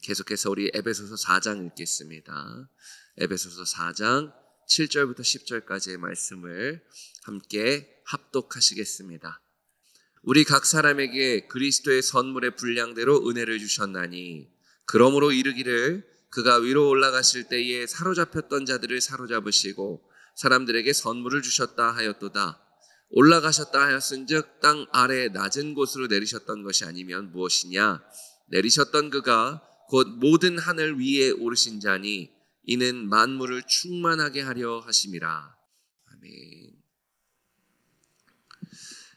계속해서 우리 에베소서 4장 읽겠습니다. 에베소서 4장 7절부터 10절까지의 말씀을 함께 합독하시겠습니다. 우리 각 사람에게 그리스도의 선물의 분량대로 은혜를 주셨나니 그러므로 이르기를 그가 위로 올라가실 때에 사로잡혔던 자들을 사로잡으시고 사람들에게 선물을 주셨다 하였도다. 올라가셨다 하였은즉 땅 아래 낮은 곳으로 내리셨던 것이 아니면 무엇이냐? 내리셨던 그가 곧 모든 하늘 위에 오르신 자니 이는 만물을 충만하게 하려 하심이라. 아멘.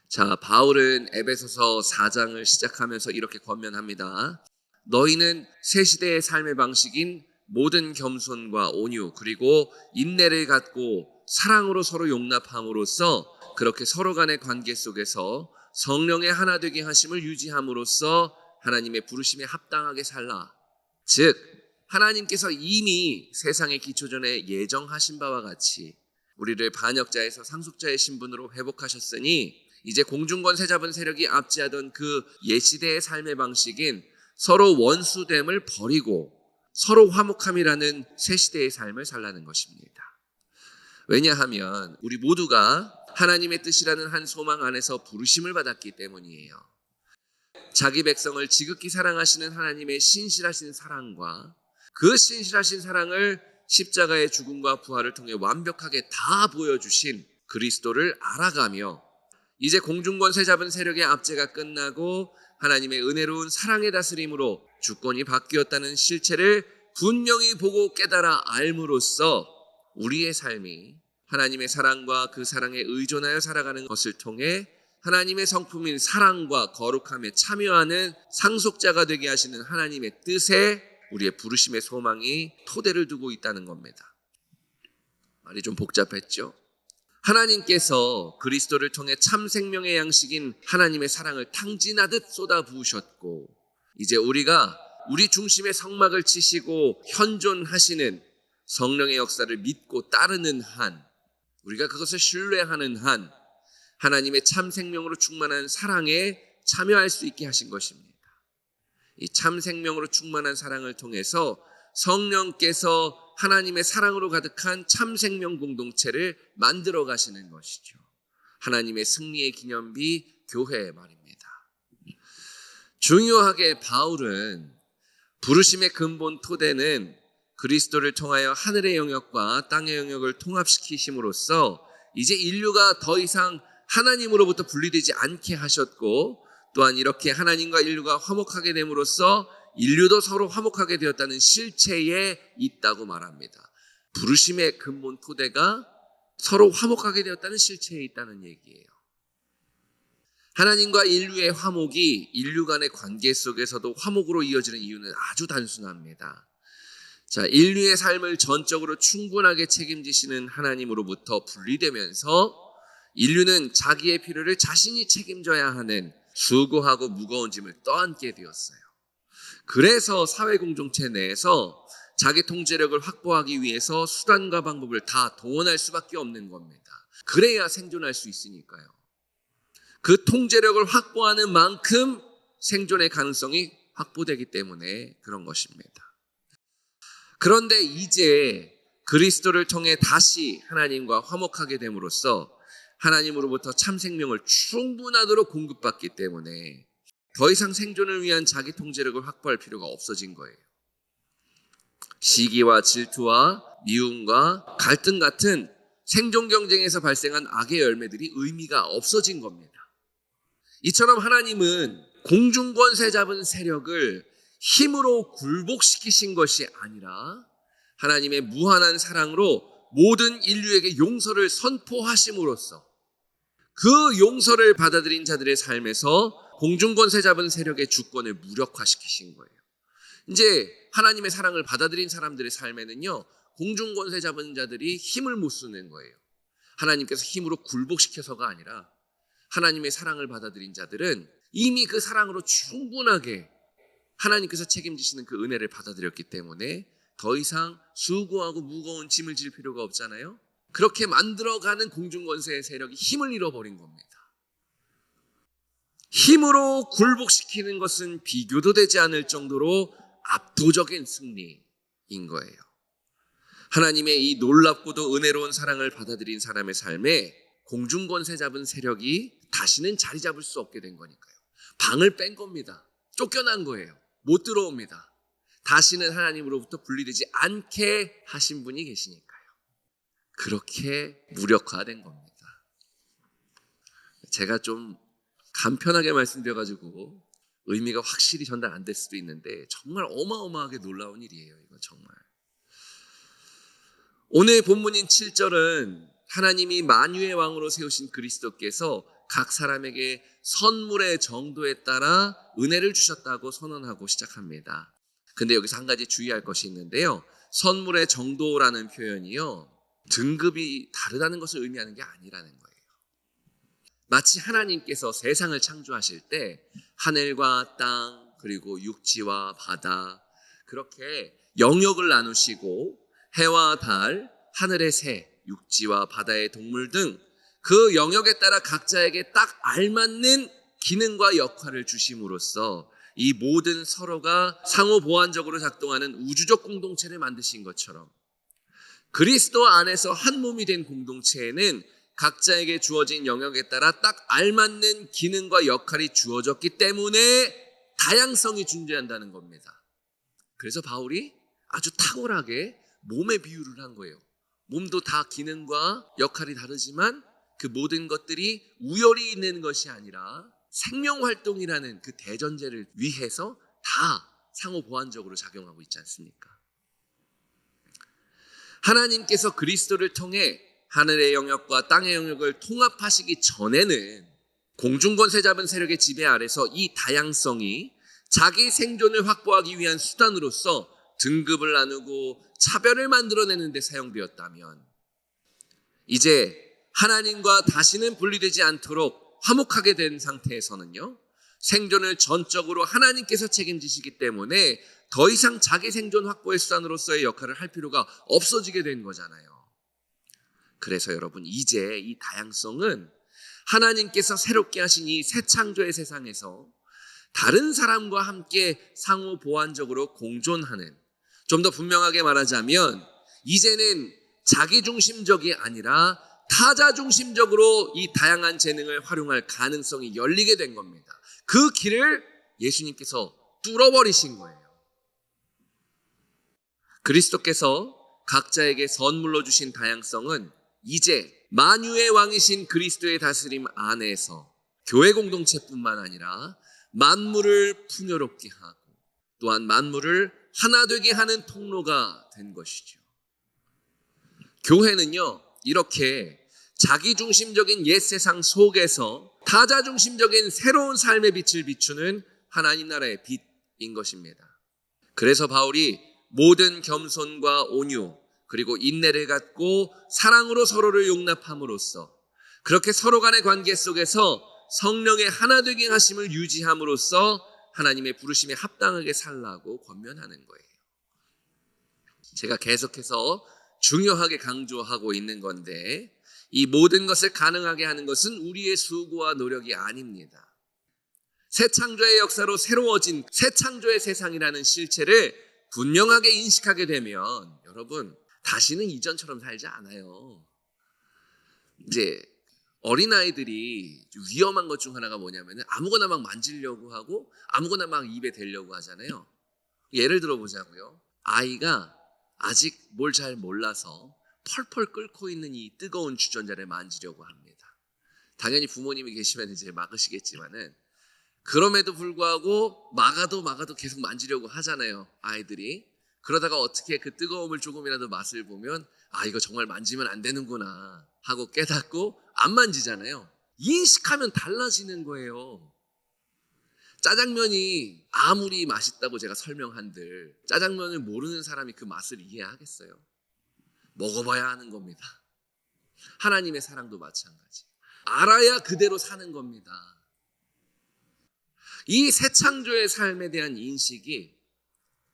자, 바울은 에베소서 4장을 시작하면서 이렇게 권면합니다. 너희는 새 시대의 삶의 방식인 모든 겸손과 온유 그리고 인내를 갖고 사랑으로 서로 용납함으로써 그렇게 서로 간의 관계 속에서 성령의 하나 되게 하심을 유지함으로써 하나님의 부르심에 합당하게 살라. 즉 하나님께서 이미 세상의 기초 전에 예정하신 바와 같이 우리를 반역자에서 상속자의 신분으로 회복하셨으니 이제 공중권세 잡은 세력이 압제하던 그 옛시대의 삶의 방식인 서로 원수됨을 버리고 서로 화목함이라는 새 시대의 삶을 살라는 것입니다. 왜냐하면 우리 모두가 하나님의 뜻이라는 한 소망 안에서 부르심을 받았기 때문이에요. 자기 백성을 지극히 사랑하시는 하나님의 신실하신 사랑과 그 신실하신 사랑을 십자가의 죽음과 부활을 통해 완벽하게 다 보여주신 그리스도를 알아가며 이제 공중권세 잡은 세력의 압제가 끝나고 하나님의 은혜로운 사랑의 다스림으로 주권이 바뀌었다는 실체를 분명히 보고 깨달아 알므로써 우리의 삶이 하나님의 사랑과 그 사랑에 의존하여 살아가는 것을 통해 하나님의 성품인 사랑과 거룩함에 참여하는 상속자가 되게 하시는 하나님의 뜻에 우리의 부르심의 소망이 토대를 두고 있다는 겁니다. 말이 좀 복잡했죠? 하나님께서 그리스도를 통해 참 생명의 양식인 하나님의 사랑을 탕진하듯 쏟아 부으셨고 이제 우리가 우리 중심의 성막을 치시고 현존하시는 성령의 역사를 믿고 따르는 한 우리가 그것을 신뢰하는 한 하나님의 참 생명으로 충만한 사랑에 참여할 수 있게 하신 것입니다. 이 참 생명으로 충만한 사랑을 통해서 성령께서 하나님의 사랑으로 가득한 참 생명 공동체를 만들어 가시는 것이죠. 하나님의 승리의 기념비 교회 말입니다. 중요하게 바울은 부르심의 근본 토대는 그리스도를 통하여 하늘의 영역과 땅의 영역을 통합시키심으로써 이제 인류가 더 이상 하나님으로부터 분리되지 않게 하셨고 또한 이렇게 하나님과 인류가 화목하게 됨으로써 인류도 서로 화목하게 되었다는 실체에 있다고 말합니다. 부르심의 근본 토대가 서로 화목하게 되었다는 실체에 있다는 얘기예요. 하나님과 인류의 화목이 인류 간의 관계 속에서도 화목으로 이어지는 이유는 아주 단순합니다. 자, 인류의 삶을 전적으로 충분하게 책임지시는 하나님으로부터 분리되면서 인류는 자기의 필요를 자신이 책임져야 하는 수고하고 무거운 짐을 떠안게 되었어요. 그래서 사회 공동체 내에서 자기 통제력을 확보하기 위해서 수단과 방법을 다 동원할 수밖에 없는 겁니다. 그래야 생존할 수 있으니까요. 그 통제력을 확보하는 만큼 생존의 가능성이 확보되기 때문에 그런 것입니다. 그런데 이제 그리스도를 통해 다시 하나님과 화목하게 됨으로써 하나님으로부터 참 생명을 충분하도록 공급받기 때문에 더 이상 생존을 위한 자기 통제력을 확보할 필요가 없어진 거예요. 시기와 질투와 미움과 갈등 같은 생존 경쟁에서 발생한 악의 열매들이 의미가 없어진 겁니다. 이처럼 하나님은 공중권세 잡은 세력을 힘으로 굴복시키신 것이 아니라 하나님의 무한한 사랑으로 모든 인류에게 용서를 선포하심으로써 그 용서를 받아들인 자들의 삶에서 공중권세 잡은 세력의 주권을 무력화시키신 거예요. 이제 하나님의 사랑을 받아들인 사람들의 삶에는요, 공중권세 잡은 자들이 힘을 못 쓰는 거예요. 하나님께서 힘으로 굴복시켜서가 아니라 하나님의 사랑을 받아들인 자들은 이미 그 사랑으로 충분하게 하나님께서 책임지시는 그 은혜를 받아들였기 때문에 더 이상 수고하고 무거운 짐을 질 필요가 없잖아요. 그렇게 만들어가는 공중권세의 세력이 힘을 잃어버린 겁니다. 힘으로 굴복시키는 것은 비교도 되지 않을 정도로 압도적인 승리인 거예요. 하나님의 이 놀랍고도 은혜로운 사랑을 받아들인 사람의 삶에 공중권세 잡은 세력이 다시는 자리 잡을 수 없게 된 거니까요. 방을 뺀 겁니다. 쫓겨난 거예요. 못 들어옵니다. 다시는 하나님으로부터 분리되지 않게 하신 분이 계시니까요. 그렇게 무력화된 겁니다. 제가 좀 간편하게 말씀드려가지고 의미가 확실히 전달 안 될 수도 있는데 정말 어마어마하게 놀라운 일이에요. 이거 정말. 오늘 본문인 7절은 하나님이 만유의 왕으로 세우신 그리스도께서 각 사람에게 선물의 정도에 따라 은혜를 주셨다고 선언하고 시작합니다. 근데 여기서 한 가지 주의할 것이 있는데요. 선물의 정도라는 표현이요, 등급이 다르다는 것을 의미하는 게 아니라는 거예요. 마치 하나님께서 세상을 창조하실 때 하늘과 땅 그리고 육지와 바다 그렇게 영역을 나누시고 해와 달, 하늘의 새, 육지와 바다의 동물 등 그 영역에 따라 각자에게 딱 알맞는 기능과 역할을 주심으로써 이 모든 서로가 상호 보완적으로 작동하는 우주적 공동체를 만드신 것처럼 그리스도 안에서 한 몸이 된 공동체에는 각자에게 주어진 영역에 따라 딱 알맞는 기능과 역할이 주어졌기 때문에 다양성이 존재한다는 겁니다. 그래서 바울이 아주 탁월하게 몸의 비유를 한 거예요. 몸도 다 기능과 역할이 다르지만 그 모든 것들이 우열이 있는 것이 아니라 생명활동이라는 그 대전제를 위해서 다 상호 보완적으로 작용하고 있지 않습니까? 하나님께서 그리스도를 통해 하늘의 영역과 땅의 영역을 통합하시기 전에는 공중권세 잡은 세력의 지배 아래서 이 다양성이 자기 생존을 확보하기 위한 수단으로서 등급을 나누고 차별을 만들어내는 데 사용되었다면, 이제 하나님과 다시는 분리되지 않도록 화목하게 된 상태에서는요, 생존을 전적으로 하나님께서 책임지시기 때문에 더 이상 자기 생존 확보의 수단으로서의 역할을 할 필요가 없어지게 된 거잖아요. 그래서 여러분, 이제 이 다양성은 하나님께서 새롭게 하신 이 새 창조의 세상에서 다른 사람과 함께 상호 보완적으로 공존하는, 좀 더 분명하게 말하자면 이제는 자기중심적이 아니라 타자중심적으로 이 다양한 재능을 활용할 가능성이 열리게 된 겁니다. 그 길을 예수님께서 뚫어버리신 거예요. 그리스도께서 각자에게 선물로 주신 다양성은 이제 만유의 왕이신 그리스도의 다스림 안에서 교회 공동체뿐만 아니라 만물을 풍요롭게 하고 또한 만물을 하나 되게 하는 통로가 된 것이죠. 교회는요, 이렇게 자기중심적인 옛세상 속에서 타자중심적인 새로운 삶의 빛을 비추는 하나님 나라의 빛인 것입니다. 그래서 바울이 모든 겸손과 온유 그리고 인내를 갖고 사랑으로 서로를 용납함으로써, 그렇게 서로 간의 관계 속에서 성령의 하나 되게 하심을 유지함으로써 하나님의 부르심에 합당하게 살라고 권면하는 거예요. 제가 계속해서 중요하게 강조하고 있는 건데, 이 모든 것을 가능하게 하는 것은 우리의 수고와 노력이 아닙니다. 새 창조의 역사로 새로워진 새 창조의 세상이라는 실체를 분명하게 인식하게 되면 여러분, 다시는 이전처럼 살지 않아요. 이제 어린아이들이 위험한 것 중 하나가 뭐냐면 아무거나 막 만지려고 하고 아무거나 막 입에 대려고 하잖아요. 예를 들어 보자고요. 아이가 아직 뭘 잘 몰라서 펄펄 끓고 있는 이 뜨거운 주전자를 만지려고 합니다. 당연히 부모님이 계시면 이제 막으시겠지만은, 그럼에도 불구하고 막아도 계속 만지려고 하잖아요, 아이들이. 그러다가 어떻게 그 뜨거움을 조금이라도 맛을 보면 이거 정말 만지면 안 되는구나 하고 깨닫고 안 만지잖아요. 인식하면 달라지는 거예요. 짜장면이 아무리 맛있다고 제가 설명한들 짜장면을 모르는 사람이 그 맛을 이해하겠어요? 먹어봐야 하는 겁니다. 하나님의 사랑도 마찬가지. 알아야 그대로 사는 겁니다. 이 새 창조의 삶에 대한 인식이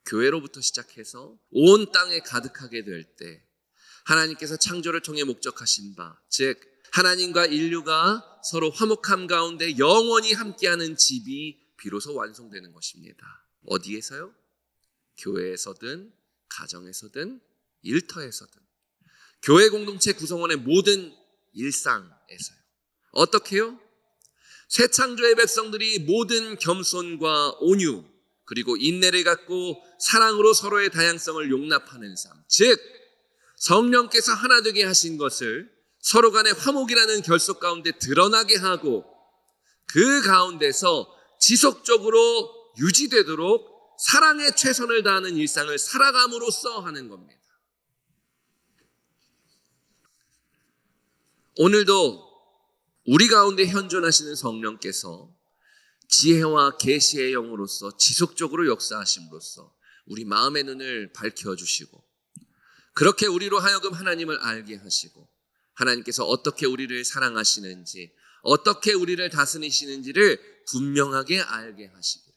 교회로부터 시작해서 온 땅에 가득하게 될 때 하나님께서 창조를 통해 목적하신 바, 즉 하나님과 인류가 서로 화목함 가운데 영원히 함께하는 집이 비로소 완성되는 것입니다. 어디에서요? 교회에서든 가정에서든 일터에서든 교회 공동체 구성원의 모든 일상에서요. 어떻게요? 새 창조의 백성들이 모든 겸손과 온유 그리고 인내를 갖고 사랑으로 서로의 다양성을 용납하는 삶, 즉 성령께서 하나 되게 하신 것을 서로 간의 화목이라는 결속 가운데 드러나게 하고 그 가운데서 지속적으로 유지되도록 사랑에 최선을 다하는 일상을 살아감으로써 하는 겁니다. 오늘도 우리 가운데 현존하시는 성령께서 지혜와 계시의 영으로서 지속적으로 역사하심으로써 우리 마음의 눈을 밝혀주시고 그렇게 우리로 하여금 하나님을 알게 하시고 하나님께서 어떻게 우리를 사랑하시는지 어떻게 우리를 다스리시는지를 분명하게 알게 하시기를.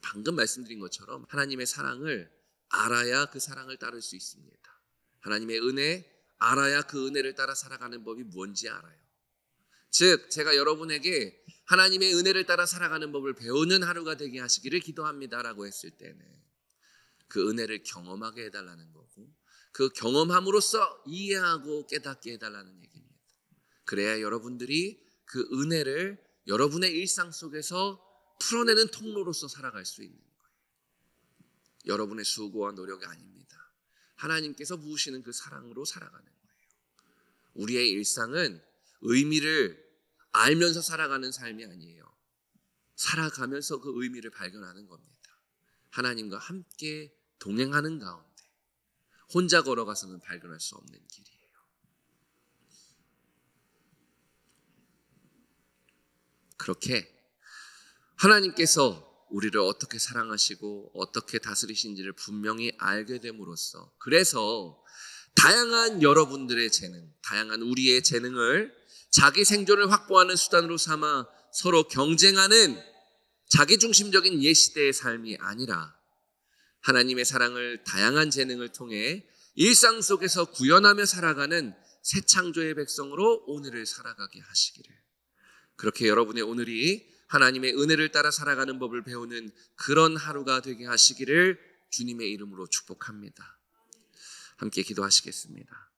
방금 말씀드린 것처럼 하나님의 사랑을 알아야 그 사랑을 따를 수 있습니다. 하나님의 은혜 알아야 그 은혜를 따라 살아가는 법이 뭔지 알아요. 즉 제가 여러분에게 하나님의 은혜를 따라 살아가는 법을 배우는 하루가 되게 하시기를 기도합니다라고 했을 때는 그 은혜를 경험하게 해달라는 거고 그 경험함으로써 이해하고 깨닫게 해달라는 얘기입니다. 그래야 여러분들이 그 은혜를 여러분의 일상 속에서 풀어내는 통로로서 살아갈 수 있는 거예요. 여러분의 수고와 노력이 아닙니다. 하나님께서 부으시는 그 사랑으로 살아가는 거예요. 우리의 일상은 의미를 알면서 살아가는 삶이 아니에요. 살아가면서 그 의미를 발견하는 겁니다. 하나님과 함께 동행하는 가운데 혼자 걸어가서는 발견할 수 없는 길이에요. 그렇게 하나님께서 우리를 어떻게 사랑하시고 어떻게 다스리신지를 분명히 알게 됨으로써 그래서 다양한 여러분들의 재능, 다양한 우리의 재능을 자기 생존을 확보하는 수단으로 삼아 서로 경쟁하는 자기중심적인 옛시대의 삶이 아니라 하나님의 사랑을 다양한 재능을 통해 일상 속에서 구현하며 살아가는 새 창조의 백성으로 오늘을 살아가게 하시기를. 그렇게 여러분의 오늘이 하나님의 은혜를 따라 살아가는 법을 배우는 그런 하루가 되게 하시기를 주님의 이름으로 축복합니다. 함께 기도하시겠습니다.